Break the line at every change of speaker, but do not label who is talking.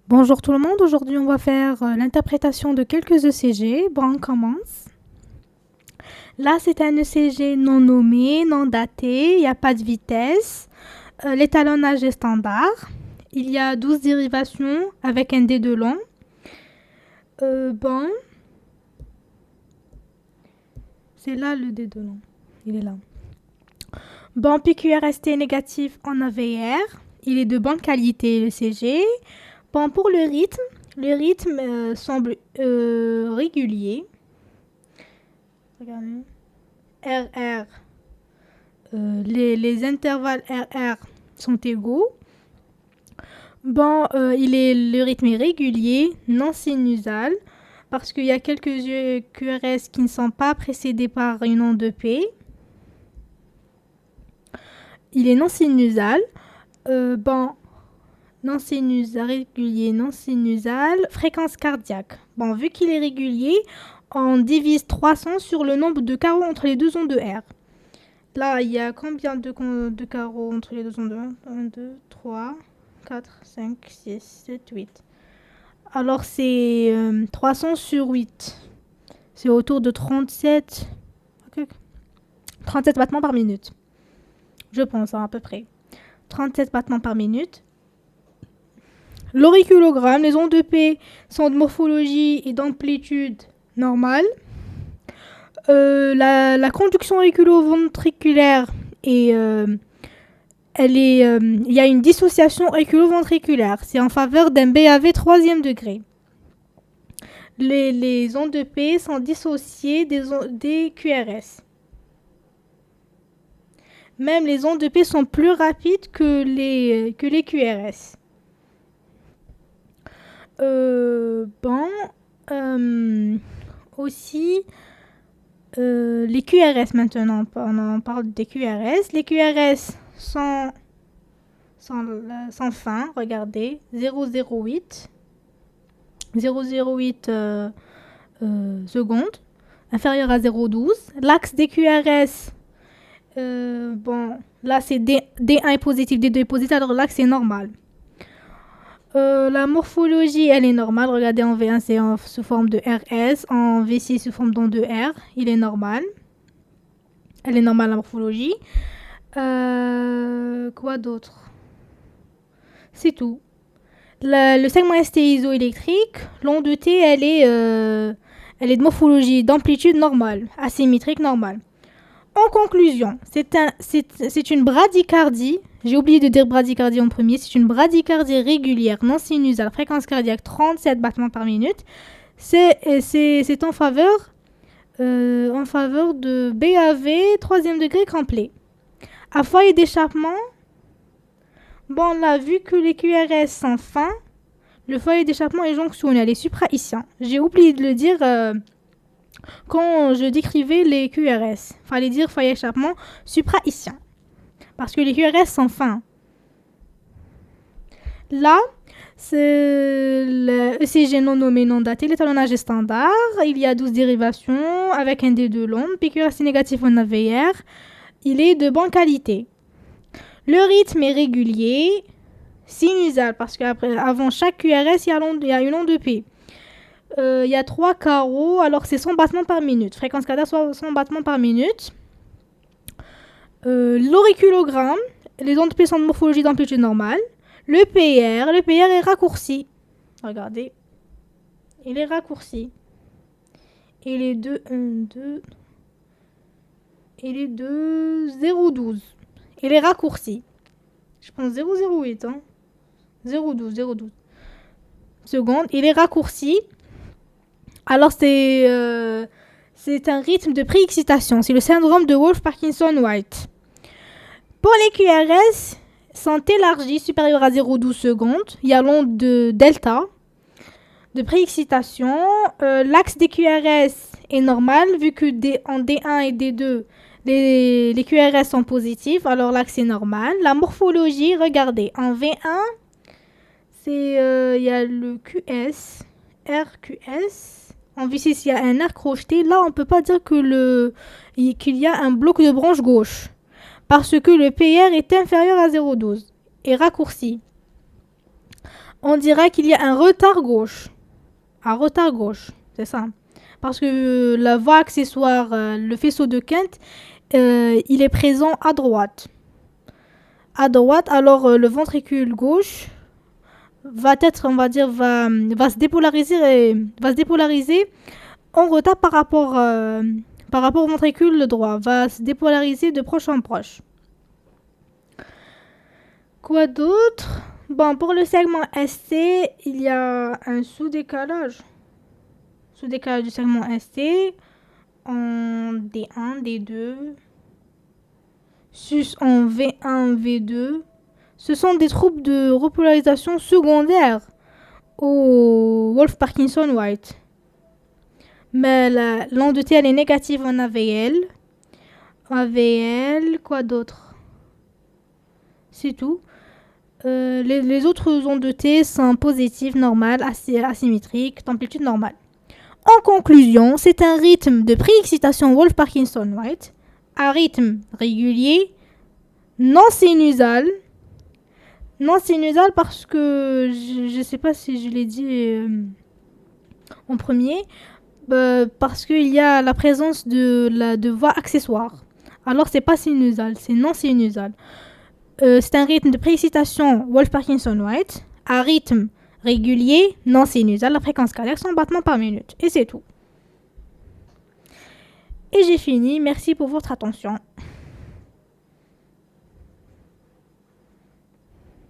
Bonjour tout le monde, aujourd'hui on va faire l'interprétation de quelques ECG. Bon, on commence. Là c'est un ECG non nommé, non daté, il n'y a pas de vitesse. L'étalonnage est standard. Il y a 12 dérivations avec un D de long. Bon, c'est là le D de long, il est là. Bon, PQRST négatif en AVR, il est de bonne qualité l'ECG. Bon, pour le rythme semble régulier. Regardez. RR, les intervalles RR sont égaux. Bon, le rythme est régulier, non sinusal, parce qu'il y a quelques QRS qui ne sont pas précédés par une onde de P. Il est non sinusal. Bon, non sinusal, régulier, non sinusal, fréquence cardiaque. Bon, vu qu'il est régulier, on divise 300 sur le nombre de carreaux entre les deux ondes de R. Là, il y a combien de carreaux entre les deux ondes de R? 1, 2, 3, 4, 5, 6, 7, 8. Alors, c'est 300 sur 8. C'est autour de 37... Okay. 37 battements par minute. Je pense, hein, à peu près. 37 battements par minute. L'auriculogramme, les ondes de P sont de morphologie et d'amplitude normale. La conduction auriculo-ventriculaire il y a une dissociation auriculo-ventriculaire. C'est en faveur d'un BAV 3e degré. Les ondes de P sont dissociées des QRS. Même les ondes de P sont plus rapides que les QRS. Aussi, les QRS maintenant, on parle des QRS. Les QRS sont sans fin, regardez, 0,08 secondes, inférieur à 0,12. L'axe des QRS, là c'est D1 est positif, D2 est positif, alors l'axe est normal. La morphologie, elle est normale. Regardez, en V1, c'est sous forme de RS. En V6, sous forme d'onde de R. Il est normal. Elle est normale, la morphologie. Quoi d'autre? C'est tout. Le segment ST isoélectrique, l'onde de T, elle est de morphologie d'amplitude normale, asymétrique normale. En conclusion, c'est une bradycardie. J'ai oublié de dire bradycardie en premier. C'est une bradycardie régulière, non sinusale, fréquence cardiaque 37 battements par minute. C'est en faveur de BAV 3e degré complet. À foyer d'échappement, bon là, vu que les QRS sont fins, le foyer d'échappement est jonctionnel et supraiscient. J'ai oublié de le dire quand je décrivais les QRS. Fallait dire foyer d'échappement supraiscient. Parce que les QRS sont fins. Là, c'est le ECG non nommé, non daté. L'étalonnage est standard. Il y a 12 dérivations avec un D de long. PQRS négatif en AVR. Il est de bonne qualité. Le rythme est régulier. Sinusal, parce qu'avant chaque QRS, il y a une onde de P. Il y a 3 carreaux, alors c'est 100 battements par minute. Fréquence cardiaque, 100 battements par minute. L'auriculogramme, les ondes de P sont de morphologie d'amplitude normale. Le PR est raccourci. Regardez. Il est raccourci. Il est de 0,12. Il est raccourci. Je pense 0,08. Hein. 0,12 secondes. Il est raccourci. Alors, c'est un rythme de préexcitation. C'est le syndrome de Wolff-Parkinson-White. Pour les QRS, sont élargis supérieurs à 0,12 secondes. Il y a l'onde de delta de préexcitation. L'axe des QRS est normal vu que en D1 et D2, les QRS sont positifs. Alors l'axe est normal. La morphologie, regardez. En V1, il y a le QS, RQS. En V6, il y a un R crocheté. Là, on ne peut pas dire qu'il y a un bloc de branche gauche. Parce que le PR est inférieur à 0,12 et raccourci. on dira qu'il y a un retard gauche. Un retard gauche, c'est ça. Parce que la voie accessoire, le faisceau de Kent, il est présent à droite. À droite, alors le ventricule gauche va être, on va dire, va se dépolariser en retard par rapport au ventricule droit, va se dépolariser de proche en proche. Quoi d'autre? Bon, pour le segment ST, il y a un sous-décalage. Sous-décalage du segment ST en D1, D2, sus en V1, V2. Ce sont des troubles de repolarisation secondaires au Wolff-Parkinson-White. Mais l'onde de T, elle est négative en AVL. AVL, quoi d'autre? C'est tout. Les autres ondes de T sont positives, normales, asymétriques, d'amplitude normale. En conclusion, c'est un rythme de préexcitation Wolff-Parkinson-White, un rythme régulier, non sinusal. Non sinusal parce que je ne sais pas si je l'ai dit en premier, parce qu'il y a la présence de voix accessoires. Alors c'est pas sinusal, c'est non sinusal. C'est un rythme de préexcitation Wolff-Parkinson-White, un rythme régulier, non sinusal, la fréquence cardiaque, 100 battements par minute. Et c'est tout. Et j'ai fini, merci pour votre attention.